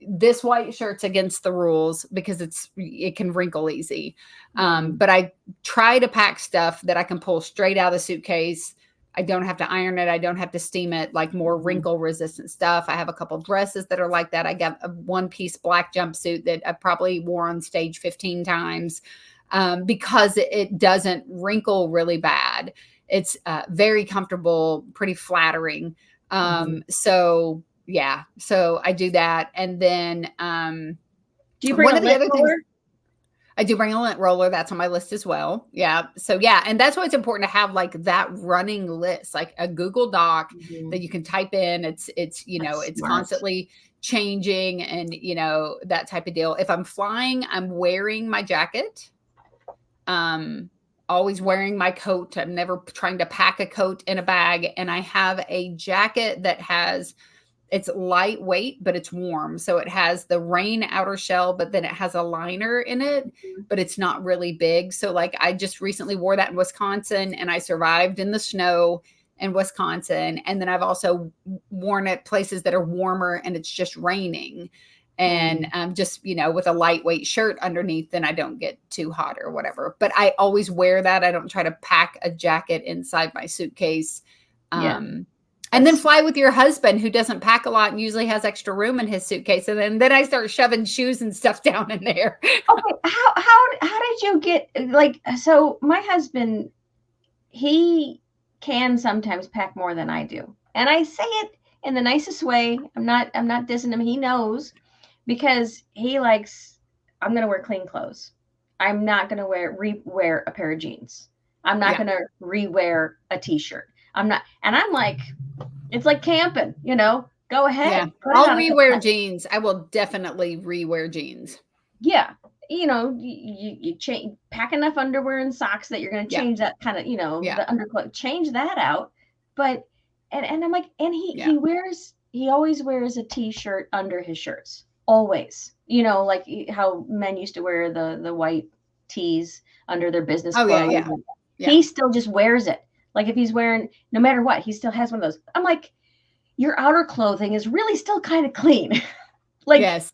This white shirt's against the rules because it can wrinkle easy. But I try to pack stuff that I can pull straight out of the suitcase. I don't have to iron it. I don't have to steam it, like more wrinkle resistant stuff. I have a couple dresses that are like that. I got a one-piece black jumpsuit that I probably wore on stage 15 times because it doesn't wrinkle really bad. It's very comfortable, pretty flattering. So I do that. And then do you bring one of the other things? I do bring a lint roller. That's on my list as well. Yeah. So and that's why it's important to have like that running list, like a Google Doc that you can type in. It's it's constantly changing and, that type of deal. If I'm flying, I'm wearing my jacket. Always wearing my coat. I'm never trying to pack a coat in a bag. And I have a jacket that it's lightweight, but it's warm. So it has the rain outer shell, but then it has a liner in it, but it's not really big. So like I just recently wore that in Wisconsin and I survived in the snow in Wisconsin. And then I've also worn it places that are warmer and it's just raining. And just, with a lightweight shirt underneath, then I don't get too hot or whatever. But I always wear that. I don't try to pack a jacket inside my suitcase. And then fly with your husband who doesn't pack a lot and usually has extra room in his suitcase. And then I start shoving shoes and stuff down in there. Okay. How did you get so my husband, he can sometimes pack more than I do. And I say it in the nicest way. I'm not dissing him. He knows because he likes, I'm going to wear clean clothes. I'm not going to rewear a pair of jeans. I'm not going to rewear a t-shirt. I'm not. And I'm like, it's like camping, go ahead. Yeah. I'll rewear jeans. I will definitely rewear jeans. Yeah. You pack enough underwear and socks that you're going to change that kind of, the underclothes, change that out. But, and I'm like, and he always wears a t-shirt under his shirts. Always, like how men used to wear the white tees under their business clothes. Yeah. He still just wears it. Like if he's wearing, no matter what, he still has one of those. I'm like, your outer clothing is really still kind of clean. Like, yes.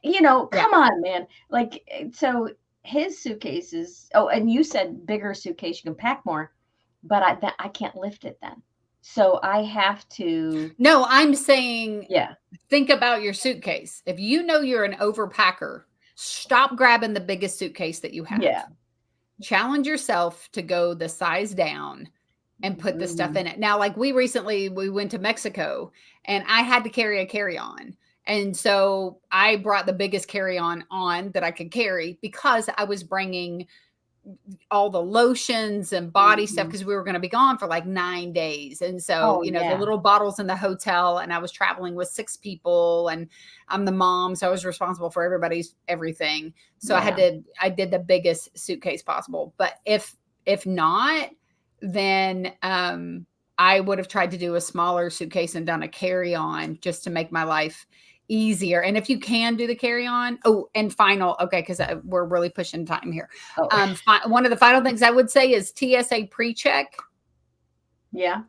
Come on, man. Like, so his suitcases. Oh, and you said bigger suitcase, you can pack more, but I can't lift it then. So I have to. No, I'm saying, think about your suitcase. If you're an overpacker, stop grabbing the biggest suitcase that you have. Yeah. Challenge yourself to go the size down and put the stuff in it. Now, like we went to Mexico and I had to carry a carry-on. And so I brought the biggest carry-on on that I could carry because I was bringing all the lotions and body stuff because we were going to be gone for like 9 days. And so, the little bottles in the hotel, and I was traveling with 6 people and I'm the mom. So I was responsible for everybody's everything. So I did the biggest suitcase possible. But if not, then I would have tried to do a smaller suitcase and done a carry-on just to make my life easier. And if you can do the carry-on. Oh, and final. Okay. Cause we're really pushing time here. One of the final things I would say is TSA pre-check. Yeah.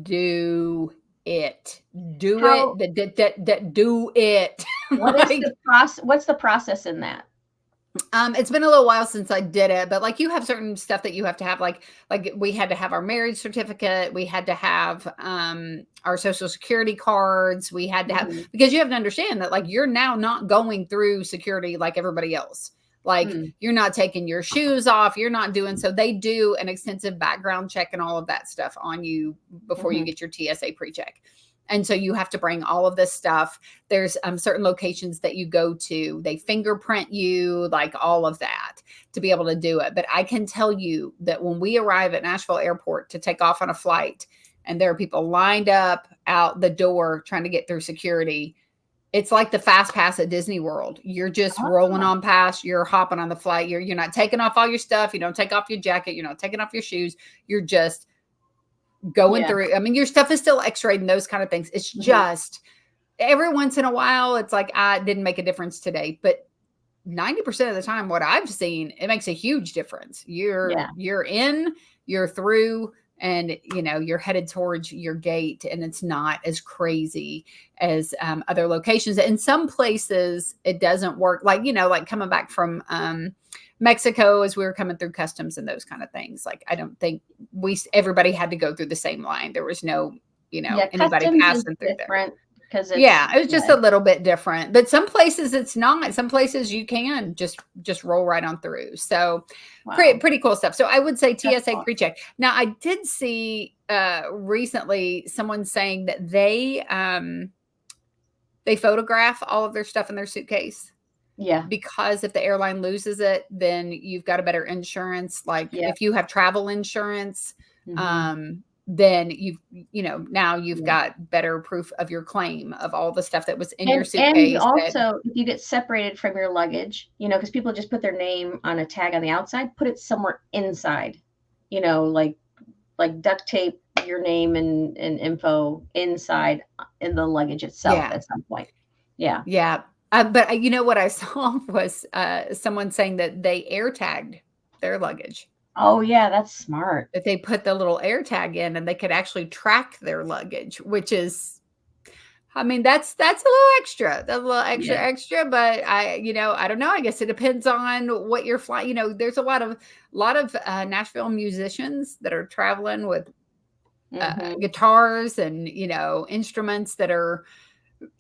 Do it. Do it. Do it. What is the process? What's the process in that? It's been a little while since I did it, but like you have certain stuff that you have to have, like we had to have our marriage certificate, we had to have our social security cards, we had to have, because you have to understand that like you're now not going through security like everybody else. Like you're not taking your shoes off, you're not doing, so they do an extensive background check and all of that stuff on you before you get your TSA pre-check. And so you have to bring all of this stuff. There's certain locations that you go to, they fingerprint you, like all of that to be able to do it. But I can tell you that when we arrive at Nashville Airport to take off on a flight, and there are people lined up out the door trying to get through security, it's like the fast pass at Disney World. You're just rolling on past, you're hopping on the flight. You're not taking off all your stuff. You don't take off your jacket. You're not taking off your shoes. You're just going through. I mean, your stuff is still x-rayed and those kind of things. It's just every once in a while, it's like, I didn't make a difference today, but 90% of the time, what I've seen, it makes a huge difference. You're in, you're through, and you're headed towards your gate, and it's not as crazy as other locations. In some places it doesn't work, like like coming back from Mexico, as we were coming through customs and those kind of things. Like, I don't think everybody had to go through the same line. There was no, anybody passing through there. Because it was just a little bit different. But some places it's not. Some places you can just roll right on through. So pretty cool stuff. So I would say TSA pre-check. Now, I did see recently someone saying that they photograph all of their stuff in their suitcase. Yeah. Because if the airline loses it, then you've got a better insurance. Like if you have travel insurance, then now you've got better proof of your claim of all the stuff that was in your suitcase. And also, if you get separated from your luggage, because people just put their name on a tag on the outside, put it somewhere inside, like duct tape your name and info inside in the luggage itself at some point. Yeah. Yeah. But what I saw was someone saying that they air tagged their luggage. Oh yeah, that's smart. That they put the little air tag in, and they could actually track their luggage, which is, I mean, that's a little extra. But I don't know. I guess it depends on what you're flying. There's a lot of Nashville musicians that are traveling with guitars and instruments that are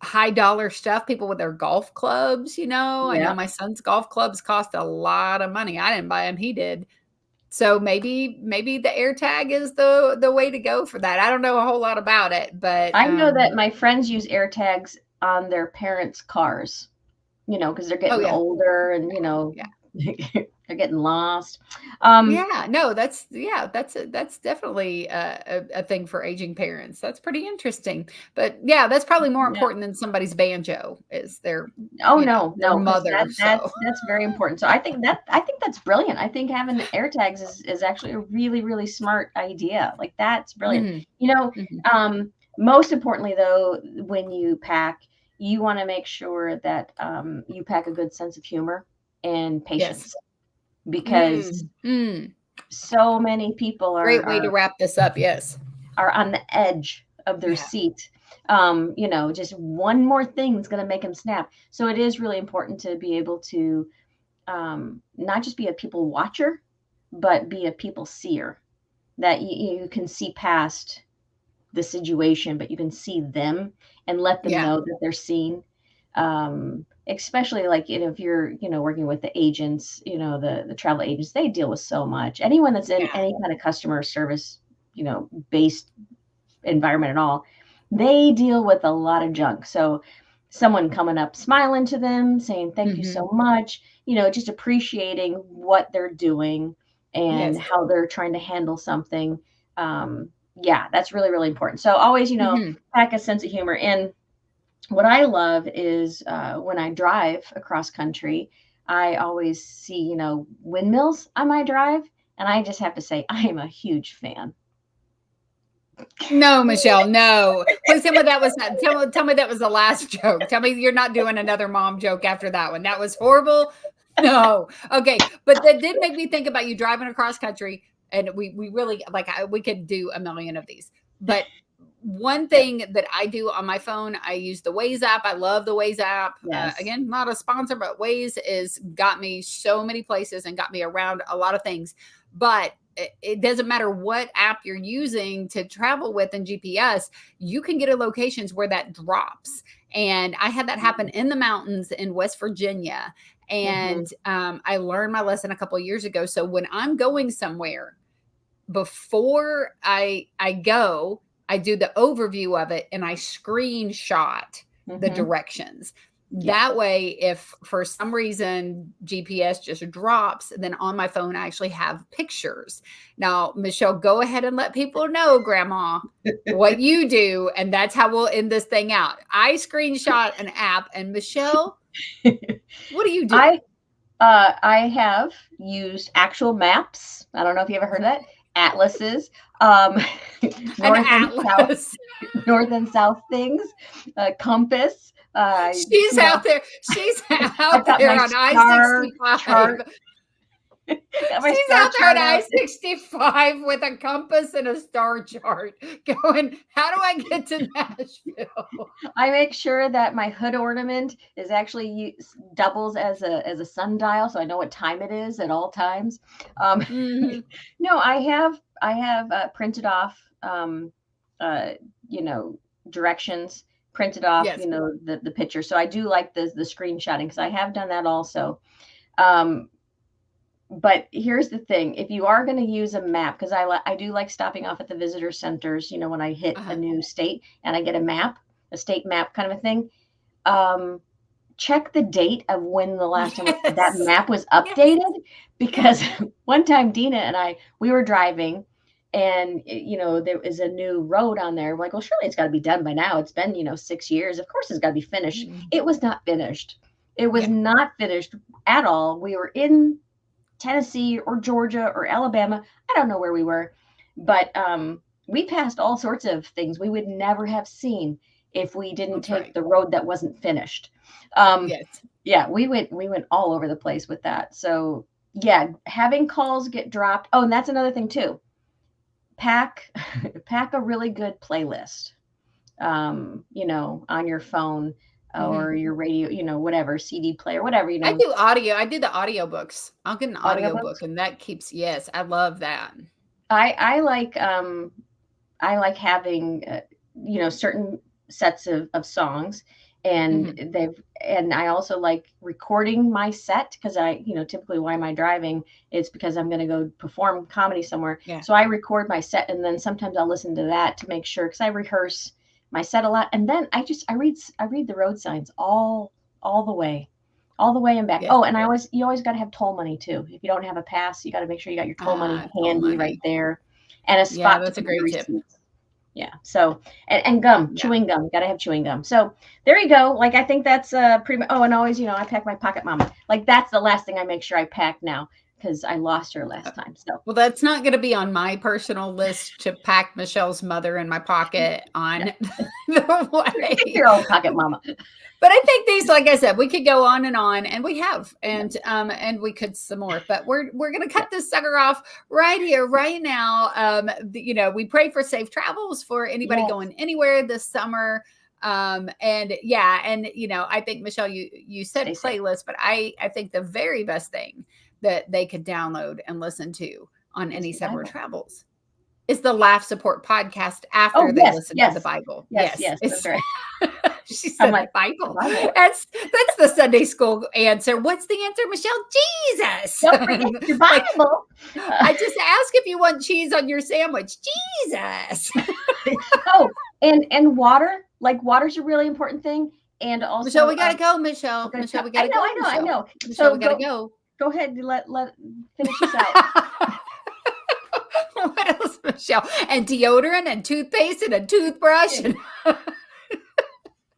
high dollar stuff. People with their golf clubs. I know my son's golf clubs cost a lot of money. I didn't buy them; he did. So maybe the air tag is the way to go for that. I don't know a whole lot about it, but I know that my friends use air tags on their parents' cars, because they're getting older and they're getting lost. That's definitely a thing for aging parents. That's pretty interesting. But that's probably more important than somebody's banjo is their their mother. That's very important. So I think that's brilliant. I think having air tags is actually a really, really smart idea. Like, that's brilliant. Most importantly though, when you pack, you want to make sure that you pack a good sense of humor and patience. Because so many people are great way to wrap this up. Are on the edge of their seat. Just one more thing is going to make them snap. So it is really important to be able to not just be a people watcher, but be a people seer. That you can see past the situation, but you can see them and let them know that they're seen. Especially like, if you're, working with the agents, the travel agents, they deal with so much. Anyone that's in any kind of customer service, based environment at all, they deal with a lot of junk. So someone coming up, smiling to them, saying, thank you so much, just appreciating what they're doing and how they're trying to handle something. That's really, really important. So always, pack a sense of humor. And what I love is when I drive across country, I always see, windmills on my drive. And I just have to say, I am a huge fan. No, Michele, no. Please tell me that was not. Tell me that was the last joke. Tell me you're not doing another mom joke after that one. That was horrible. No. Okay. But that did make me think about you driving across country. And we really, we could do a million of these. But one thing that I do on my phone, I use the Waze app. I love the Waze app. Again, not a sponsor, but Waze is got me so many places and got me around a lot of things. But it doesn't matter what app you're using to travel with in GPS, you can get to locations where that drops. And I had that happen in the mountains in West Virginia. And I learned my lesson a couple of years ago. So when I'm going somewhere, before I go, I do the overview of it and I screenshot the directions. That way, if for some reason GPS just drops, then on my phone, I actually have pictures. Now, Michele, go ahead and let people know, Grandma, what you do. And that's how we'll end this thing out. I screenshot an app. And Michele, what do you do? I have used actual maps. I don't know if you ever heard of that. Atlases. North and south things. Compass. She's out there. She's out there on I-65. She's out there on I-65 with a compass and a star chart going, how do I get to Nashville? I make sure that my hood ornament is actually doubles as a sundial, so I know what time it is at all times. No, I have printed off, directions, printed off, the picture. So I do like the screenshotting because I have done that also. But here's the thing. If you are going to use a map, because I do like stopping off at the visitor centers, when I hit a new state and I get a state map kind of a thing, check the date of when the last time that map was updated. Because one time Dina and we were driving and, there was a new road on there. I'm like, well, surely it's got to be done by now. It's been, 6 years. Of course it's got to be finished. It was not finished. It was not finished at all. We were in Tennessee or Georgia or Alabama. I don't know where we were, but we passed all sorts of things we would never have seen if we didn't take the road that wasn't finished. Yeah, we went all over the place with that. So yeah, having calls get dropped. Oh, and that's another thing too. Pack a really good playlist, on your phone. Or your radio, whatever, CD player, whatever, I do audio. I do the audiobooks. I'll get an audiobook and that keeps, yes, I love that. I like having, certain sets of songs and and I also like recording my set because typically why am I driving? It's because I'm going to go perform comedy somewhere. Yeah. So I record my set and then sometimes I'll listen to that to make sure, because I rehearse my set a lot, and then I read the road signs all the way and back. Yeah. Oh, and you always got to have toll money too. If you don't have a pass, you got to make sure you got your toll money handy right there, and a spot. Yeah, that's a great tip. Yeah. So and gum, chewing gum. You got to have chewing gum. So there you go. Like I think that's pretty much. Oh, and always I pack my pocket mama. Like that's the last thing I make sure I pack now, because I lost her last time. So well, that's not going to be on my personal list to pack Michele's mother in my pocket on the way. Your own pocket mama. But I think these, like I said, we could go on, and we have, and we could some more. But we're going to cut this sucker off right here, right now. We pray for safe travels for anybody going anywhere this summer. I think Michele, you said playlist, but I think the very best thing that they could download and listen to on any summer travels is the Laugh Support podcast after they listen to the Bible. Yes, that's right. She said the Bible. That's the Sunday school answer. What's the answer, Michele? Jesus. Don't forget your Bible. I just ask if you want cheese on your sandwich. Jesus. And water. Like water's a really important thing. And also, Michele, we gotta go. Michele, we gotta go. I know. Michele, so we gotta go. Go ahead and let finish this out. What else, Michele? And deodorant and toothpaste and a toothbrush.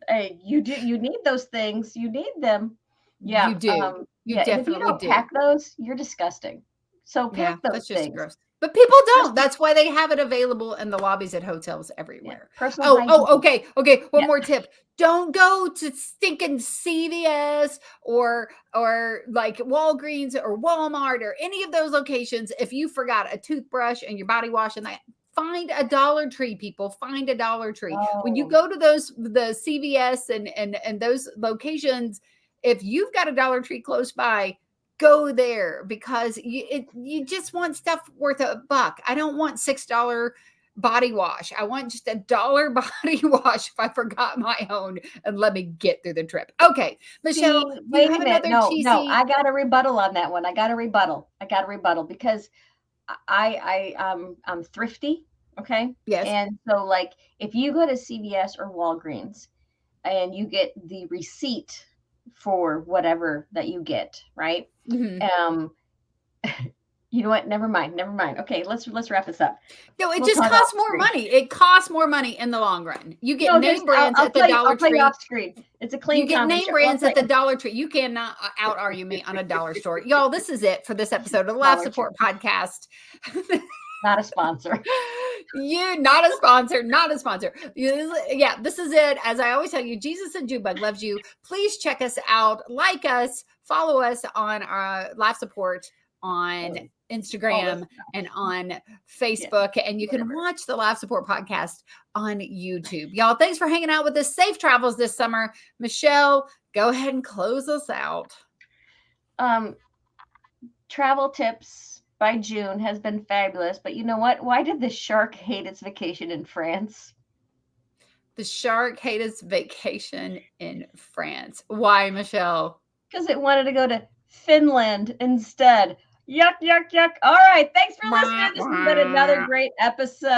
Hey, you need those things. You need them. Yeah, you do. You definitely if you don't pack those, you're disgusting. So pack those that's things. Just gross. But people don't. That's why they have it available in the lobbies at hotels everywhere. Okay. One more tip. Don't go to stinking CVS or like Walgreens or Walmart or any of those locations if you forgot a toothbrush and your body wash and that. Find a Dollar Tree, people. Find a Dollar Tree. When you Oh, go to the CVS and those locations, if you've got a Dollar Tree close by, go there, because you just want stuff worth $1. I don't want $6 body wash. I want just $1 body wash if I forgot my own, and let me get through the trip. Okay, Michele, see, you wait a have minute. another No, cheesy. I got a rebuttal on that one. I got a rebuttal because I'm thrifty. Okay. Yes. And so like if you go to CVS or Walgreens and you get the receipt for whatever that you get, right? Mm-hmm. You know what? Never mind. Okay, let's wrap this up. No, it We'll just talk costs off more screen. money. It costs more money in the long run. You get No, name brands I'll at the Dollar tell you Tree. off screen. It's a clean You get comedy name show. brands at the Dollar Tree. You cannot out argue me on a dollar store. Y'all, this is it for this episode of the Laugh Dollar Support Podcast. Not a sponsor. You not a sponsor, not a sponsor. Yeah, this is it. As I always tell you, Jesus and Junebug loves you. Please check us out, like us, follow us on our Laugh Support on Instagram and on Facebook, and you can watch the Laugh Support Podcast on YouTube. Y'all, thanks for hanging out with us. Safe travels this summer. Michele, go ahead and close us out. Travel tips by June has been fabulous, but you know what? Why did the shark hate its vacation in France? The shark hate its vacation in France. Why, Michele? Because it wanted to go to Finland instead. Yuck, yuck, yuck. All right. Thanks for listening. This has been another great episode.